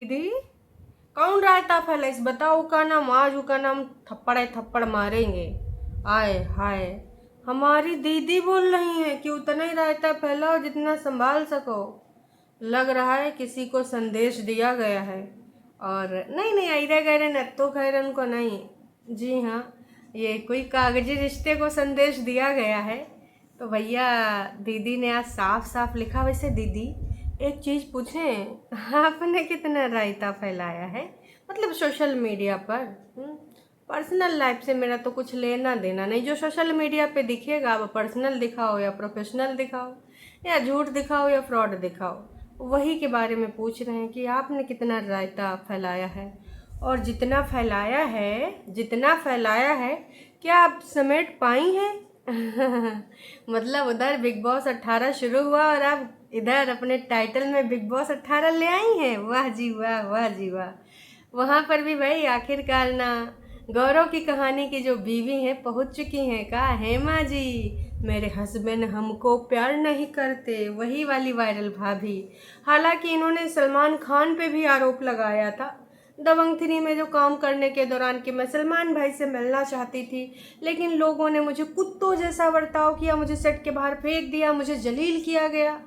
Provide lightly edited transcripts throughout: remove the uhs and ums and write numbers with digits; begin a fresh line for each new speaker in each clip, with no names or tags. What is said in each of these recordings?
दीदी कौन रायता फैलाइस बताओ का नाम आज का नाम थप्पड़ है थप्पड़ मारेंगे। आए हाय हमारी दीदी बोल रही है कि उतना ही रायता फैलाओ जितना संभाल सको। लग रहा है किसी को संदेश दिया गया है। और नहीं नहीं अरे गहरे नत्तो खैरन को नहीं। जी हाँ, ये कोई कागजी रिश्ते को संदेश दिया गया है। तो भैया दीदी ने आज साफ साफ लिखा। वैसे दीदी एक चीज़ पूछें, आपने कितना रायता फैलाया है मतलब सोशल मीडिया पर? पर्सनल लाइफ से मेरा तो कुछ लेना देना नहीं। जो सोशल मीडिया पे दिखेगा आप पर्सनल दिखाओ या प्रोफेशनल दिखाओ या झूठ दिखाओ या फ्रॉड दिखाओ, वही के बारे में पूछ रहे हैं कि आपने कितना रायता फैलाया है। और जितना फैलाया है क्या आप समेट पाई हैं? मतलब उधर बिग बॉस 18 शुरू हुआ और आप इधर अपने टाइटल में बिग बॉस 18 ले आई हैं। वाह जी वाह, वाह जी वाह। वहाँ पर भी भाई आखिरकार ना गौरव की कहानी की जो बीवी हैं पहुँच चुकी हैं का हेमा जी। मेरे हस्बैंड हमको प्यार नहीं करते, वही वाली वायरल भाभी। हालांकि इन्होंने सलमान खान पे भी आरोप लगाया था दबंग 3 में जो काम करने के दौरान कि मैं सलमान भाई से मिलना चाहती थी, लेकिन लोगों ने मुझे कुत्तों जैसा बर्ताव किया, मुझे सेट के बाहर फेंक दिया, मुझे जलील किया गया।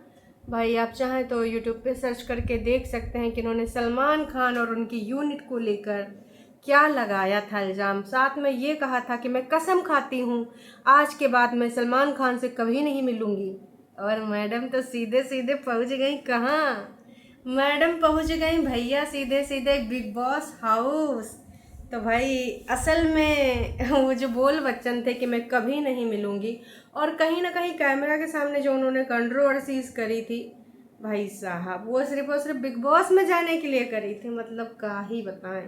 भाई आप चाहें तो यूट्यूब पे सर्च करके देख सकते हैं कि इन्होंने सलमान खान और उनकी यूनिट को लेकर क्या लगाया था इल्ज़ाम। साथ में ये कहा था कि मैं कसम खाती हूँ आज के बाद मैं सलमान खान से कभी नहीं मिलूँगी। और मैडम तो सीधे सीधे पहुँच गई कहाँ? मैडम पहुँच गई भैया सीधे सीधे बिग बॉस हाउस। तो भाई असल में वो जो बोल बच्चन थे कि मैं कभी नहीं मिलूँगी, और कहीं ना कहीं कैमरा के सामने जो उन्होंने कंट्रोवर्सीज करी थी भाई साहब, वो सिर्फ और सिर्फ बिग बॉस में जाने के लिए करी थी। मतलब क्या ही बताएं,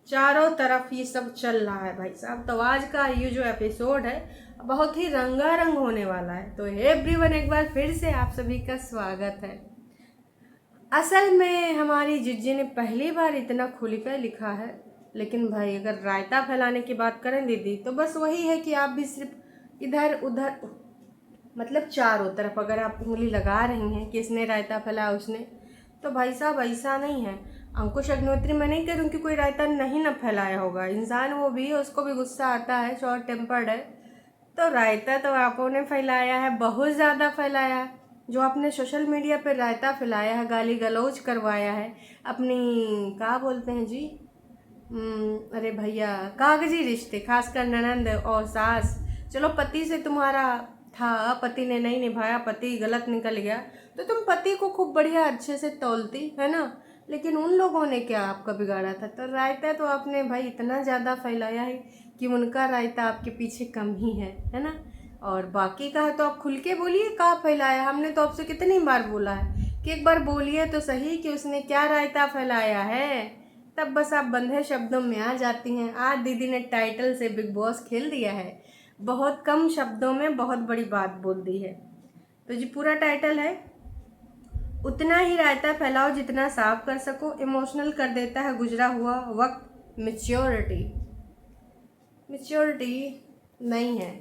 चारों तरफ ये सब चल रहा है भाई साहब। तो आज का ये जो एपिसोड है बहुत ही रंगारंग होने वाला है। तो एवरीवन एक बार फिर से आप सभी का स्वागत है। असल में हमारी जिज्जी ने पहली बार इतना खुलकर लिखा है। लेकिन भाई अगर रायता फैलाने की बात करें दीदी, तो बस वही है कि आप भी सिर्फ इधर उधर मतलब चारों तरफ अगर आप उंगली लगा रही हैं कि इसने रायता फैलाया उसने, तो भाई साहब ऐसा नहीं है। अंकुश अग्निहोत्री मैं नहीं कह रही हूँ कि कोई रायता नहीं ना फैलाया होगा, इंसान वो भी है, उसको भी गुस्सा आता है, शॉर्ट टेम्पर्ड है। तो रायता तो आपों ने फैलाया है, बहुत ज़्यादा फैलाया है। जो आपने सोशल मीडिया पर रायता फैलाया है, गाली गलौज करवाया है अपनी, क्या बोलते हैं जी, अरे भैया कागजी रिश्ते, खासकर ननंद और सास। चलो पति से तुम्हारा था, पति ने नहीं निभाया, पति गलत निकल गया, तो तुम पति को खूब बढ़िया अच्छे से तौलती है ना। लेकिन उन लोगों ने क्या आपका बिगाड़ा था? तो रायता तो आपने भाई इतना ज़्यादा फैलाया है कि उनका रायता आपके पीछे कम ही है ना। और बाकी का है तो आप खुल के बोलिए कहाँ फैलाया। हमने तो आपसे कितनी बार बोला है कि एक बार बोलिए तो सही कि उसने क्या रायता फैलाया है। तब बस आप बंधे शब्दों में आ जाती हैं। आज दीदी ने टाइटल से बिग बॉस खेल दिया है, बहुत कम शब्दों में बहुत बड़ी बात बोल दी है। तो जी पूरा टाइटल है, उतना ही रायता फैलाओ जितना साफ कर सको, इमोशनल कर देता है गुजरा हुआ वक्त, मेच्योरिटी। मेच्योरिटी नहीं है।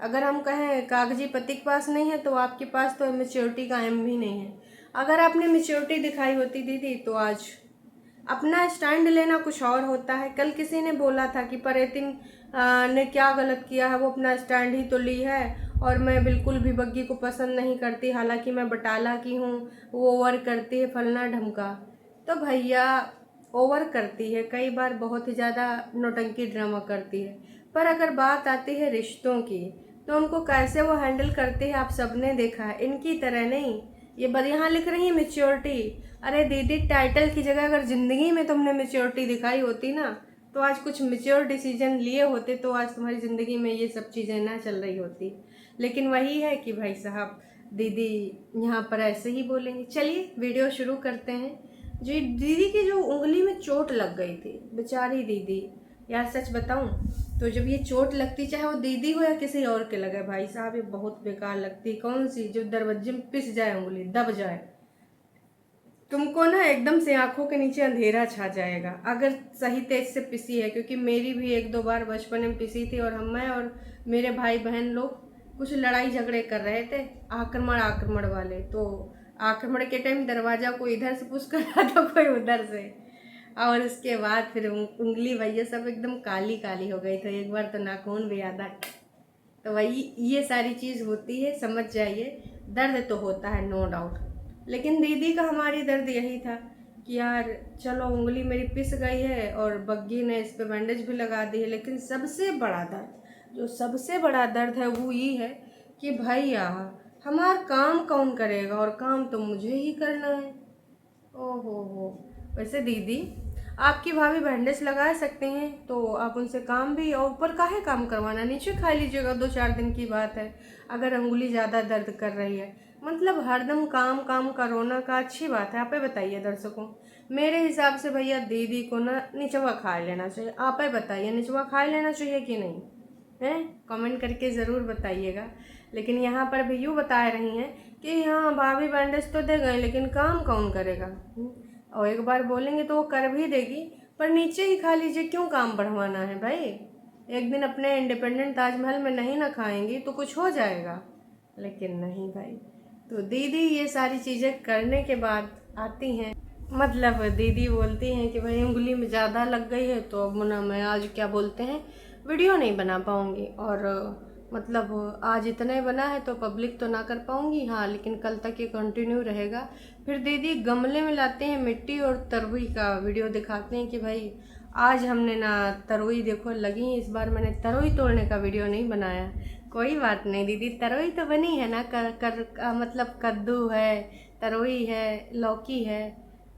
अगर हम कहें कागजी पति के पास नहीं है, तो आपके पास तो मेच्योरिटी का एम भी नहीं है। अगर आपने मेच्योरिटी दिखाई होती दीदी तो आज अपना स्टैंड लेना कुछ और होता है। कल किसी ने बोला था कि परेतिन ने क्या गलत किया है, वो अपना स्टैंड ही तो ली है, और मैं बिल्कुल भी बग्गी को पसंद नहीं करती, हालांकि मैं बटाला की हूँ, वो ओवर करती है फलना ढमका। तो भैया ओवर करती है कई बार, बहुत ही ज़्यादा नौटंकी ड्रामा करती है, पर अगर बात आती है रिश्तों की तो उनको कैसे वो हैंडल करती है आप सबने देखा है। इनकी तरह नहीं। ये यहाँ लिख रही है मेच्योरिटी। अरे दीदी टाइटल की जगह अगर ज़िंदगी में तुमने मेच्योरिटी दिखाई होती ना, तो आज कुछ मेच्योर डिसीजन लिए होते, तो आज तुम्हारी ज़िंदगी में ये सब चीज़ें ना चल रही होती। लेकिन वही है कि भाई साहब दीदी यहाँ पर ऐसे ही बोलेंगे। चलिए वीडियो शुरू करते हैं। जी दीदी की जो उंगली में चोट लग गई थी, बेचारी दीदी, यार सच बताऊं तो जब ये चोट लगती, चाहे वो दीदी हो या किसी और के लगे, भाई साहब ये बहुत बेकार लगती। कौन सी जो दरवाजे में पिस जाए, उंगली दब जाए, तुमको ना एकदम से आंखों के नीचे अंधेरा छा जाएगा अगर सही तेज से पिसी है। क्योंकि मेरी भी 1-2 बार बचपन में पिसी थी, और मैं और मेरे भाई बहन लोग कुछ लड़ाई झगड़े कर रहे थे, आक्रमण वाले। तो आक्रमण के टाइम दरवाजा कोई इधर से पुश कर रहा था, कोई उधर से। और उसके बाद फिर उंगली भैया सब एकदम काली काली हो गई। तो एक बार तो नाखून भी याद आ। तो वही ये सारी चीज़ होती है, समझ जाइए। दर्द तो होता है नो डाउट, लेकिन दीदी का हमारी दर्द यही था कि यार चलो उंगली मेरी पिस गई है और बग्गी ने इस पे बैंडेज भी लगा दी है, लेकिन सबसे बड़ा दर्द, जो सबसे बड़ा दर्द है वो ये है कि भैया हमारा काम कौन करेगा, और काम तो मुझे ही करना है। ओहो हो। वैसे दीदी आपकी भाभी बैंडेज लगा सकते हैं तो आप उनसे काम भी, और ऊपर काहे काम करवाना, नीचे खा लीजिएगा, 2-4 दिन की बात है। अगर अंगुली ज़्यादा दर्द कर रही है, मतलब हरदम काम काम करोना का अच्छी बात है? आप ही बताइए दर्शकों। मेरे हिसाब से भैया दीदी को ना निचवा खा लेना चाहिए। आप ही बताइए, निचवा खा लेना चाहिए कि नहीं है? कमेंट करके ज़रूर बताइएगा। लेकिन यहाँ पर भी यूँ बता रही हैं कि हाँ भाभी बैंडेज तो दे गए, लेकिन काम कौन करेगा? और एक बार बोलेंगे तो वो कर भी देगी, पर नीचे ही खा लीजिए, क्यों काम बढ़वाना है भाई? एक दिन अपने इंडिपेंडेंट ताजमहल में नहीं ना खाएंगी तो कुछ हो जाएगा, लेकिन नहीं भाई। तो दीदी ये सारी चीज़ें करने के बाद आती हैं, मतलब दीदी बोलती हैं कि भाई उंगली में ज़्यादा लग गई है तो अब ना मैं आज क्या बोलते हैं वीडियो नहीं बना पाऊँगी, और मतलब आज इतना ही बना है तो पब्लिक तो ना कर पाऊँगी, हाँ लेकिन कल तक ये कंटिन्यू रहेगा। फिर दीदी गमले में लाते हैं मिट्टी और तरुई का वीडियो दिखाते हैं कि भाई आज हमने ना तरुई देखो लगी, इस बार मैंने तरुई तोड़ने का वीडियो नहीं बनाया। कोई बात नहीं दीदी, तरुई तो बनी है ना, मतलब कद्दू है, तरुई है, लौकी है,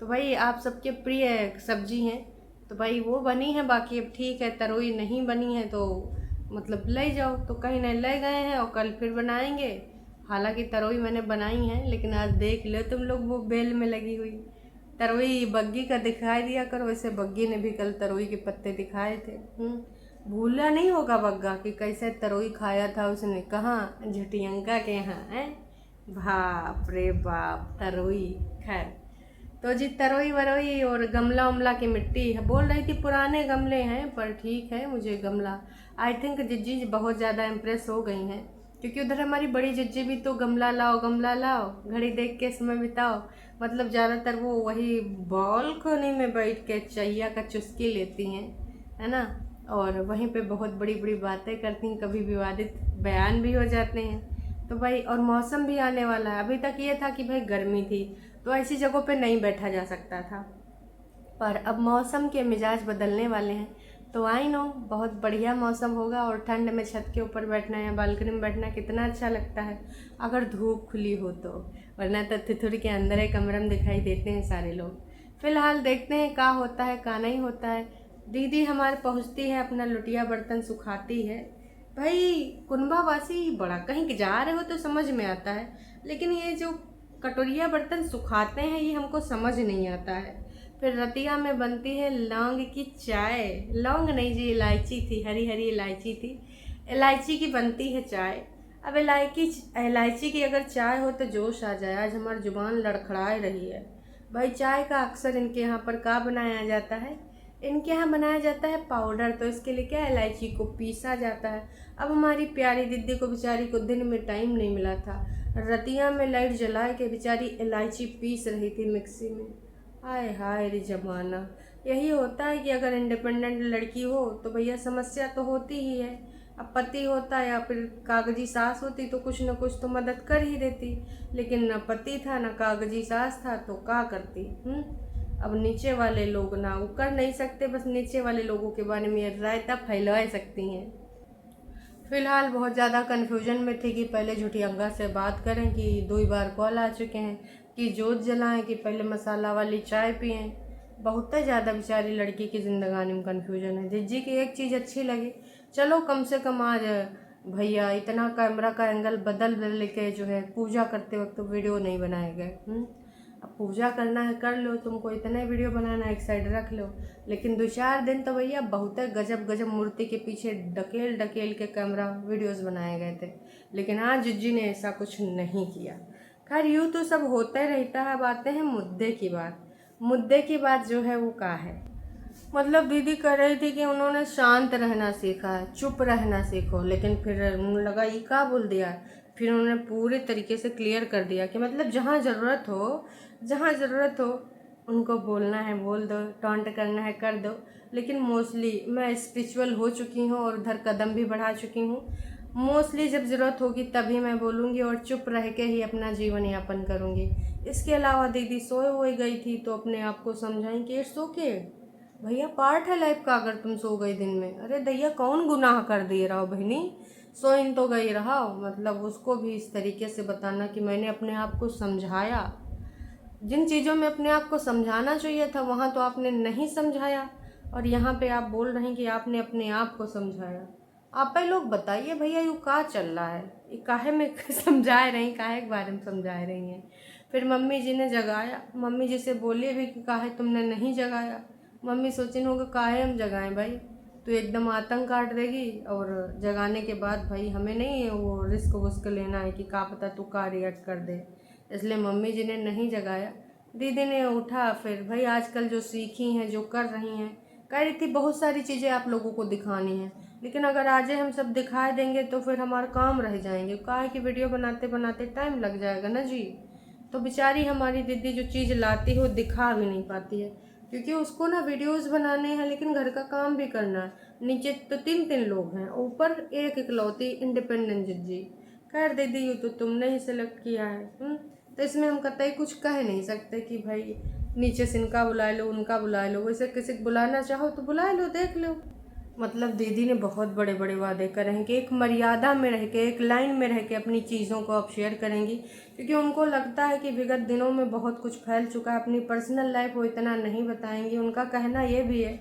तो भाई आप सबके प्रिय सब्जी हैं, तो भाई वो बनी है। बाकी अब ठीक है, तरोई नहीं बनी है तो मतलब ले जाओ, तो कहीं नहीं ले गए हैं और कल फिर बनाएंगे। हालांकि तरोई मैंने बनाई है, लेकिन आज देख लो तुम लोग वो बेल में लगी हुई तरोई बग्गी का दिखाई दिया करो। वैसे बग्गी ने भी कल तरोई के पत्ते दिखाए थे। भूला नहीं होगा बग्गा कि कैसे तरोई खाया था उसने, कहाँ, झटियंका के यहाँ है। बाप रे बाप, तरोई। खैर, तो जी तरोई वरोई और गमला उमला की मिट्टी है, बोल रही थी पुराने गमले हैं, पर ठीक है मुझे गमला, आई थिंक जिज्जी बहुत ज़्यादा इम्प्रेस हो गई हैं, क्योंकि उधर हमारी बड़ी जिज्जी भी तो गमला लाओ घड़ी देख के समय बिताओ, मतलब ज़्यादातर वो वही बालकनी में बैठ के चैया का चुस्की लेती हैं, है ना, और वहीं पे बहुत बड़ी बड़ी बातें करती हैं, कभी विवादित बयान भी हो जाते हैं। तो भाई और मौसम भी आने वाला है, अभी तक ये था कि भाई गर्मी थी तो ऐसी जगहों पे नहीं बैठा जा सकता था, पर अब मौसम के मिजाज बदलने वाले हैं, तो आई नो बहुत बढ़िया मौसम होगा, और ठंड में छत के ऊपर बैठना या बालकनी में बैठना कितना अच्छा लगता है अगर धूप खुली हो तो, वरना तो थिथुर के अंदर एक कमरे में दिखाई देते हैं सारे लोग। फिलहाल देखते हैं क्या होता है क्या नहीं होता है। दीदी हमारे पहुँचती है, अपना लुटिया बर्तन सुखाती है। भाई कुनबावासी बड़ा कहीं जा रहे हो तो समझ में आता है, लेकिन ये जो कटोरिया बर्तन सुखाते हैं ये हमको समझ नहीं आता है। फिर रतिया में बनती है लौंग की चाय, लौंग नहीं जी इलायची थी, हरी हरी इलायची थी, इलायची की बनती है चाय। अब इलायची की अगर चाय हो तो जोश आ जाए, आज हमारी जुबान लड़खड़ाए रही है। भाई चाय का अक्सर इनके यहाँ पर क्या बनाया जाता है, इनके यहाँ बनाया जाता है पाउडर, तो इसके लिए क्या इलायची को पीसा जाता है। अब हमारी प्यारी दीदी को बेचारी को दिन में टाइम नहीं मिला था, रतिया में लाइट जला के बेचारी इलायची पीस रही थी मिक्सी में। हाय हाय रे जमाना। यही होता है कि अगर इंडिपेंडेंट लड़की हो तो भैया समस्या तो होती ही है। अब पति होता या फिर कागजी सास होती तो कुछ न कुछ तो मदद कर ही देती, लेकिन न पति था न कागजी सास था तो क्या करती। अब नीचे वाले लोग ना वो कर नहीं सकते, बस नीचे वाले लोगों के बारे में रायता फैला सकती हैं। फिलहाल बहुत ज़्यादा कन्फ्यूजन में थी कि पहले झुटियंगा से बात करें कि 2 बार कॉल आ चुके हैं, कि जोत जलाएं कि पहले मसाला वाली चाय पिएं। बहुत ज़्यादा बेचारी लड़की की ज़िंदगानी में कन्फ्यूजन है। जिज्जी की एक चीज़ अच्छी लगी, चलो कम से कम आज भैया इतना कैमरा का एंगल बदल बदल के जो है पूजा करते वक्त तो वीडियो नहीं बनाए गए। अब पूजा करना है कर लो, तुमको इतने वीडियो बनाना है एक साइड रख लो, लेकिन 2-4 दिन तो भैया बहुत गजब गजब मूर्ति के पीछे ढकेल ढकेल के कैमरा वीडियोस बनाए गए थे, लेकिन आज जिज्जी ने ऐसा कुछ नहीं किया। खैर यूँ तो सब होता ही रहता है, बातें हैं मुद्दे की बात। मुद्दे की बात जो है वो क्या है, मतलब दीदी कह रही थी कि उन्होंने शांत रहना सीखा है, चुप रहना सीखो, लेकिन फिर उन्होंने लगा ये क्या बोल दिया, फिर उन्होंने पूरे तरीके से क्लियर कर दिया कि मतलब जहाँ ज़रूरत हो उनको बोलना है बोल दो, टॉन्ट करना है कर दो, लेकिन मोस्टली मैं स्पिरिचुअल हो चुकी हूँ और उधर कदम भी बढ़ा चुकी हूँ। मोस्टली जब ज़रूरत होगी तभी मैं बोलूँगी और चुप रह के ही अपना जीवन यापन करूँगी। इसके अलावा दीदी सोए हुए गई थी तो अपने आप को समझाई कि इट्स ओके भैया, पार्ट है लाइफ का। अगर तुम सो गई दिन में, अरे दैया कौन गुनाह कर दिए रहो बहनी, सोइन तो गई रहा। मतलब उसको भी इस तरीके से बताना कि मैंने अपने आप को समझाया। जिन चीज़ों में अपने आप को समझाना चाहिए था वहाँ तो आपने नहीं समझाया, और यहाँ पे आप बोल रहे हैं कि आपने अपने आप को समझाया। आप पे लोग बताइए भैया यू का चल रहा है, ये काहे में समझा रही, काहे के बारे में समझा रही हैं। फिर मम्मी जी ने जगाया, मम्मी जी से बोलिए भी कि काहे तुमने नहीं जगाया। मम्मी सोचिन होगा काहे हम जगाएं भाई, तो एकदम आतंक काट देगी। और जगाने के बाद भाई हमें नहीं वो रिस्क वुस्क लेना है कि का पता तू का रिएक्ट कर दे, इसलिए मम्मी जी ने नहीं जगाया। दीदी ने उठा, फिर भाई आजकल जो सीखी हैं जो कर रही हैं, कह रही थी बहुत सारी चीज़ें आप लोगों को दिखानी है, लेकिन अगर आज हम सब दिखा देंगे तो फिर हमारा काम रह जाएंगे, काहे कि वीडियो बनाते बनाते टाइम लग जाएगा ना जी। तो बेचारी हमारी दीदी जो चीज़ लाती है वो दिखा भी नहीं पाती है, क्योंकि उसको ना वीडियोस बनाने हैं लेकिन घर का काम भी करना है। नीचे तो तीन तीन लोग हैं, ऊपर एक इकलौती इंडिपेंडेंट जिज्जी। खैर दीदी ये तो तुमने ही सेलेक्ट किया है, तो इसमें हम कतई कुछ कह नहीं सकते कि भाई नीचे से इनका बुला लो उनका बुला लो। वैसे किसी को बुलाना चाहो तो बुला लो, देख लो। मतलब दीदी ने बहुत बड़े बड़े वादे करे हैं कि एक मर्यादा में रह के, एक लाइन में रह के अपनी चीज़ों को आप शेयर करेंगी, क्योंकि उनको लगता है कि विगत दिनों में बहुत कुछ फैल चुका है। अपनी पर्सनल लाइफ वो इतना नहीं बताएंगी। उनका कहना ये भी है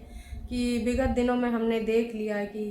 कि विगत दिनों में हमने देख लिया है कि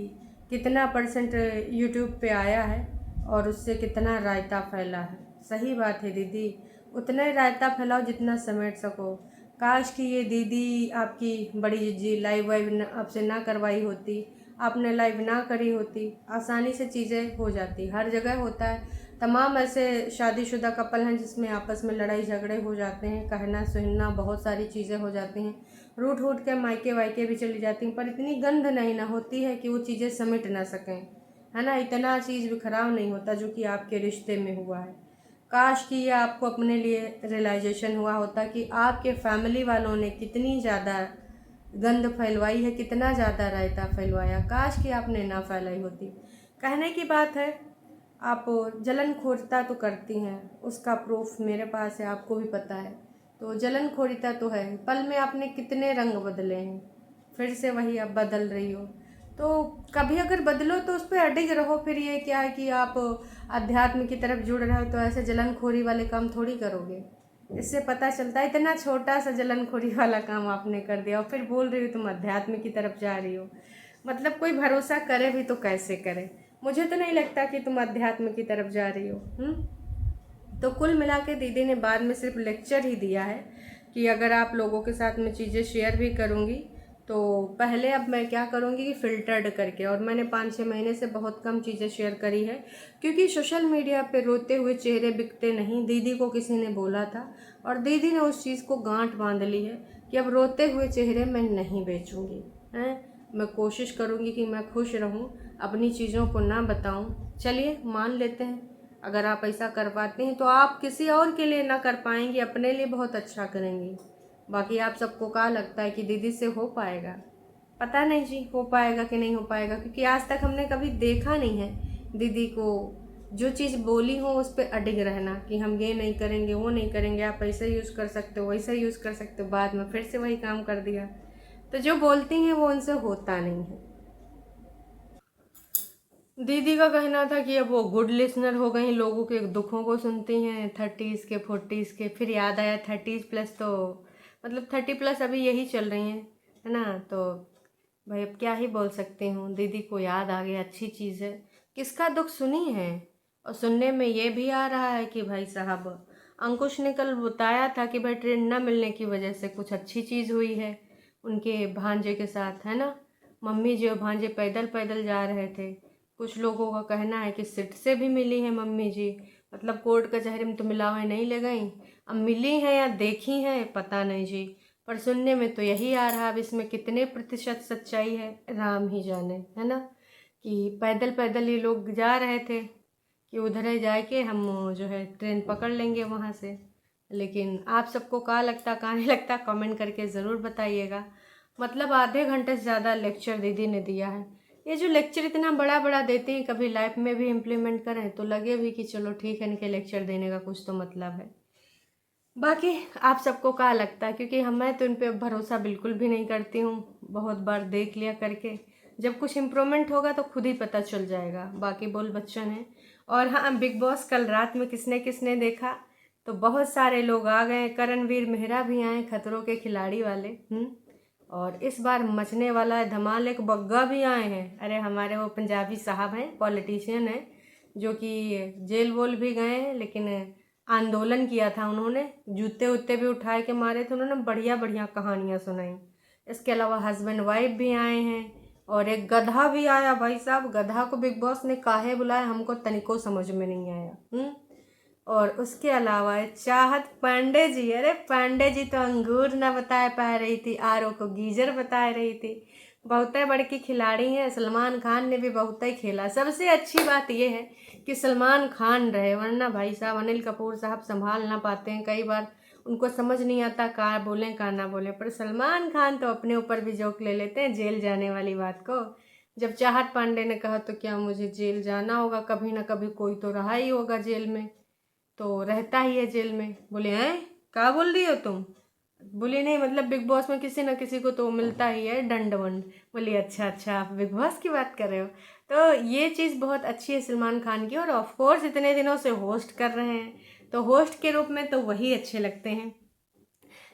कितना परसेंट यूट्यूब पे आया है और उससे कितना रायता फैला है। सही बात है दीदी, उतना ही रायता फैलाओ जितना समेट सको। काश कि ये दीदी आपकी बड़ी जिज्जी लाइव वाइव आपसे ना करवाई होती, आपने लाइव ना करी होती, आसानी से चीज़ें हो जाती। हर जगह होता है, तमाम ऐसे शादीशुदा कपल हैं जिसमें आपस में लड़ाई झगड़े हो जाते हैं, कहना सुनना बहुत सारी चीज़ें हो जाती हैं, रूठ वूट के मायके वायके भी चली जाती हैं, पर इतनी गंध नहीं ना होती है कि वो चीज़ें समेट ना सकें, है ना। इतना चीज़ भी खराब नहीं होता जो कि आपके रिश्ते में हुआ है। काश कि ये आपको अपने लिए रियलाइजेशन हुआ होता कि आपके फैमिली वालों ने कितनी ज़्यादा गंद फैलवाई है, कितना ज़्यादा रायता फैलवाया। काश कि आपने ना फैलाई होती। कहने की बात है, आप जलनखोरिता तो करती हैं, उसका प्रूफ मेरे पास है, आपको भी पता है। तो जलनखोरिता तो है, पल में आपने कितने रंग बदले हैं, फिर से वही आप बदल रही हो। तो कभी अगर बदलो तो उस पर अडिग रहो। फिर ये क्या है कि आप अध्यात्म की तरफ जुड़ रहे हो तो ऐसे जलनखोरी वाले काम थोड़ी करोगे। इससे पता चलता है इतना छोटा सा जलनखोरी वाला काम आपने कर दिया और फिर बोल रही हो तुम अध्यात्म की तरफ जा रही हो। मतलब कोई भरोसा करे भी तो कैसे करे। मुझे तो नहीं लगता कि तुम अध्यात्म की तरफ जा रही हो। तो कुल मिला के दीदी ने बाद में सिर्फ लेक्चर ही दिया है कि अगर आप लोगों के साथ में चीज़ें शेयर भी करूँगी तो पहले अब मैं क्या करूँगी कि फ़िल्टर्ड करके, और मैंने 5-6 महीने से बहुत कम चीज़ें शेयर करी है, क्योंकि सोशल मीडिया पे रोते हुए चेहरे बिकते नहीं, दीदी को किसी ने बोला था और दीदी ने उस चीज़ को गांठ बांध ली है कि अब रोते हुए चेहरे मैं नहीं बेचूँगी। हैं, मैं कोशिश करूँगी कि मैं खुश रहूँ, अपनी चीज़ों को ना बताऊँ। चलिए मान लेते हैं अगर आप ऐसा कर पाते हैं तो आप किसी और के लिए ना कर पाएंगी, अपने लिए बहुत अच्छा करेंगी। बाकी आप सबको क्या लगता है कि दीदी से हो पाएगा? पता नहीं जी, हो पाएगा कि नहीं हो पाएगा, क्योंकि आज तक हमने कभी देखा नहीं है दीदी को जो चीज़ बोली हो उस पर अडिग रहना कि हम ये नहीं करेंगे वो नहीं करेंगे, आप ऐसा यूज़ कर सकते हो वैसा यूज़ कर सकते हो, बाद में फिर से वही काम कर दिया। तो जो बोलती हैं वो उनसे होता नहीं है। दीदी का कहना था कि अब वो गुड लिसनर हो गई, लोगों के दुखों को सुनती हैं, 30s के 40s के। फिर याद आया 30s प्लस, तो मतलब 30 प्लस अभी यही चल रही हैं, है ना। तो भाई अब क्या ही बोल सकती हूँ, दीदी को याद आ गया, अच्छी चीज़ है। किसका दुख सुनी है। और सुनने में ये भी आ रहा है कि भाई साहब अंकुश ने कल बताया था कि भाई ट्रेन न मिलने की वजह से कुछ अच्छी चीज़ हुई है उनके भांजे के साथ, है ना। मम्मी जी और भांजे पैदल पैदल जा रहे थे। कुछ लोगों का कहना है कि सिट से भी मिली है मम्मी जी, मतलब कोर्ट कचहरी में तो मिलावे नहीं ले गई, अब मिली हैं या देखी हैं पता नहीं जी, पर सुनने में तो यही आ रहा। अब इसमें कितने प्रतिशत सच्चाई है राम ही जाने, है ना। कि पैदल पैदल ये लोग जा रहे थे कि उधर ही जाके हम जो है ट्रेन पकड़ लेंगे वहाँ से। लेकिन आप सबको कहाँ लगता कहाँ नहीं लगता कमेंट करके ज़रूर बताइएगा। मतलब आधे घंटे से ज़्यादा लेक्चर दीदी ने दिया है। ये जो लेक्चर इतना बड़ा बड़ा देते हैं, कभी लाइफ में भी इम्प्लीमेंट करें तो लगे भी कि चलो ठीक है, इनके लेक्चर देने का कुछ तो मतलब है। बाकी आप सबको क्या लगता है, क्योंकि मैं तो इन पे भरोसा बिल्कुल भी नहीं करती हूँ। बहुत बार देख लिया करके, जब कुछ इम्प्रूवमेंट होगा तो खुद ही पता चल जाएगा। बाकी बोल बच्चन है। और हाँ, बिग बॉस कल रात में किसने किसने देखा, तो बहुत सारे लोग आ गए। करणवीर मेहरा भी आए, खतरों के खिलाड़ी वाले। और इस बार मचने वाला है धमाल, एक बग्गा भी आए हैं। अरे हमारे वो पंजाबी साहब हैं, पॉलिटिशियन हैं, जो कि जेल वोल भी गए हैं, लेकिन आंदोलन किया था उन्होंने, जूते उत्ते भी उठाए के मारे थे उन्होंने। बढ़िया बढ़िया कहानियाँ सुनाई। इसके अलावा हस्बैंड वाइफ भी आए हैं, और एक गधा भी आया। भाई साहब, गधा को बिग बॉस ने काहे बुलाया, हमको तनिको समझ में नहीं आया। और उसके अलावा चाहत पांडे जी। अरे पांडे जी तो अंगूर ना बता पा रही थी, आर ओ को गीजर बता रही थी। बहुत बड़की खिलाड़ी हैं। सलमान खान ने भी बहुत ही खेला। सबसे अच्छी बात यह है कि सलमान खान रहे, वरना भाई साहब अनिल कपूर साहब संभाल ना पाते हैं। कई बार उनको समझ नहीं आता का बोलें का ना बोलें, पर सलमान खान तो अपने ऊपर भी जोक ले लेते हैं जेल जाने वाली बात को। जब चाहत पांडे ने कहा तो क्या मुझे जेल जाना होगा, कभी ना कभी कोई तो रहा ही होगा जेल में, तो रहता ही है जेल में। बोले हैं क्या बोल रही हो तुम। बोली नहीं, मतलब बिग बॉस में किसी न किसी को तो मिलता ही है दंड वंड। बोली अच्छा अच्छा, आप बिग बॉस की बात कर रहे हो। तो ये चीज़ बहुत अच्छी है सलमान खान की। और ऑफ कोर्स इतने दिनों से होस्ट कर रहे हैं, तो होस्ट के रूप में तो वही अच्छे लगते हैं।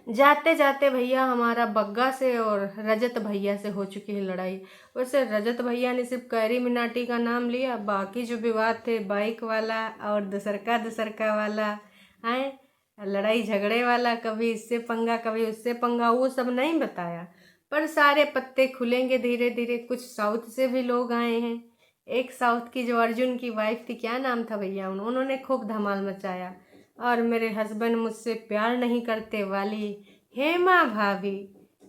जाते जाते भैया हमारा बग्गा से और रजत भैया से हो चुकी है लड़ाई। वैसे रजत भैया ने सिर्फ कैरी मिनाटी का नाम लिया, बाकी जो विवाद थे बाइक वाला और दूसरका वाला है, लड़ाई झगड़े वाला, कभी इससे पंगा कभी उससे पंगा, वो सब नहीं बताया। पर सारे पत्ते खुलेंगे धीरे धीरे। कुछ साउथ से भी लोग आए हैं। एक साउथ की जो अर्जुन की वाइफ थी, क्या नाम था भैया, उन्होंने खूब धमाल मचाया। और मेरे हस्बैंड मुझसे प्यार नहीं करते वाली हेमा भाभी,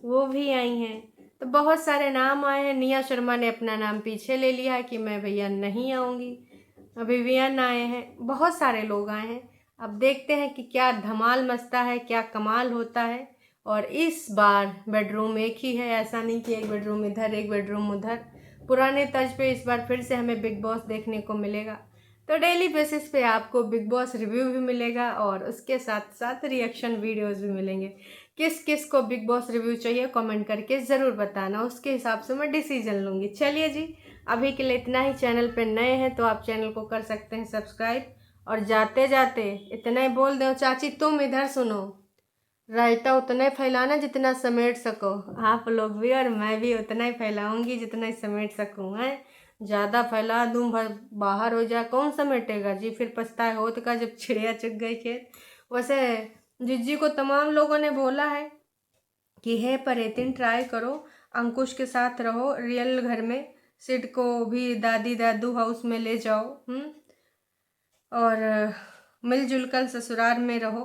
वो भी आई हैं। तो बहुत सारे नाम आए हैं। निया शर्मा ने अपना नाम पीछे ले लिया है कि मैं भैया नहीं आऊँगी। विवियन आए हैं, बहुत सारे लोग आए हैं। अब देखते हैं कि क्या धमाल मचता है, क्या कमाल होता है। और इस बार बेडरूम एक ही है, ऐसा नहीं कि एक बेडरूम इधर एक बेडरूम उधर। पुराने तर्ज पे इस बार फिर से हमें बिग बॉस देखने को मिलेगा। तो डेली बेसिस पे आपको बिग बॉस रिव्यू भी मिलेगा, और उसके साथ साथ रिएक्शन वीडियोस भी मिलेंगे। किस किस को बिग बॉस रिव्यू चाहिए कमेंट करके ज़रूर बताना, उसके हिसाब से मैं डिसीजन लूँगी। चलिए जी, अभी के लिए इतना ही। चैनल पे नए हैं तो आप चैनल को कर सकते हैं सब्सक्राइब। और जाते जाते इतना ही बोल दो, चाची तुम इधर सुनो, रायता उतना ही फैलाना जितना समेट सको। आप लोग भी और मैं भी उतना ही फैलाऊंगी जितना ही समेट सकूँ। है ज़्यादा फैला दूँ बाहर हो जाए, कौन समेटेगा जी, फिर पछताए होत का जब चिड़िया चुग गई खेत। वैसे जिज्जी को तमाम लोगों ने बोला है कि है परेतिन ट्राई करो, अंकुश के साथ रहो रियल घर में, सिड को भी दादी दादू हाउस में ले जाओ। और मिलजुल कर ससुराल में रहो।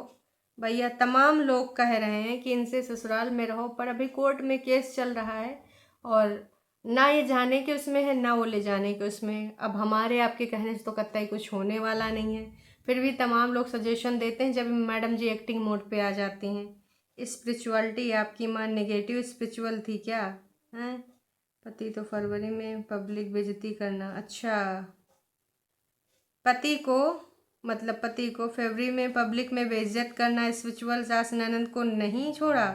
भैया तमाम लोग कह रहे हैं कि इनसे ससुराल में रहो, पर अभी कोर्ट में केस चल रहा है, और ना ये जाने के उसमें है ना वो ले जाने के उसमें। अब हमारे आपके कहने से तो कतई कुछ होने वाला नहीं है, फिर भी तमाम लोग सजेशन देते हैं जब मैडम जी एक्टिंग मोड पे आ जाती हैं। स्पिरिचुअलिटी आपकी माँ नेगेटिव स्पिरिचुअल थी क्या हैं। पति तो फरवरी में पब्लिक बेइज्जती करना, अच्छा पति को फरवरी में पब्लिक में बेइज्जत करना स्पिरिचुअल सास ननद को नहीं छोड़ा।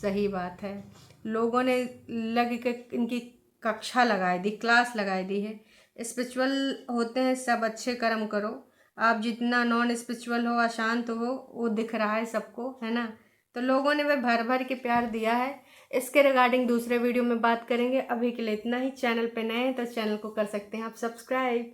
सही बात है, लोगों ने लग के इनकी कक्षा लगाई दी, क्लास लगाई दी है। स्पिरिचुअल होते हैं सब अच्छे कर्म करो। आप जितना नॉन स्पिरिचुअल हो, अशांत हो, वो दिख रहा है सबको, है ना। तो लोगों ने वह भर भर के प्यार दिया है। इसके रिगार्डिंग दूसरे वीडियो में बात करेंगे। अभी के लिए इतना ही। चैनल पे नए हैं तो चैनल को कर सकते हैं आप सब्सक्राइब।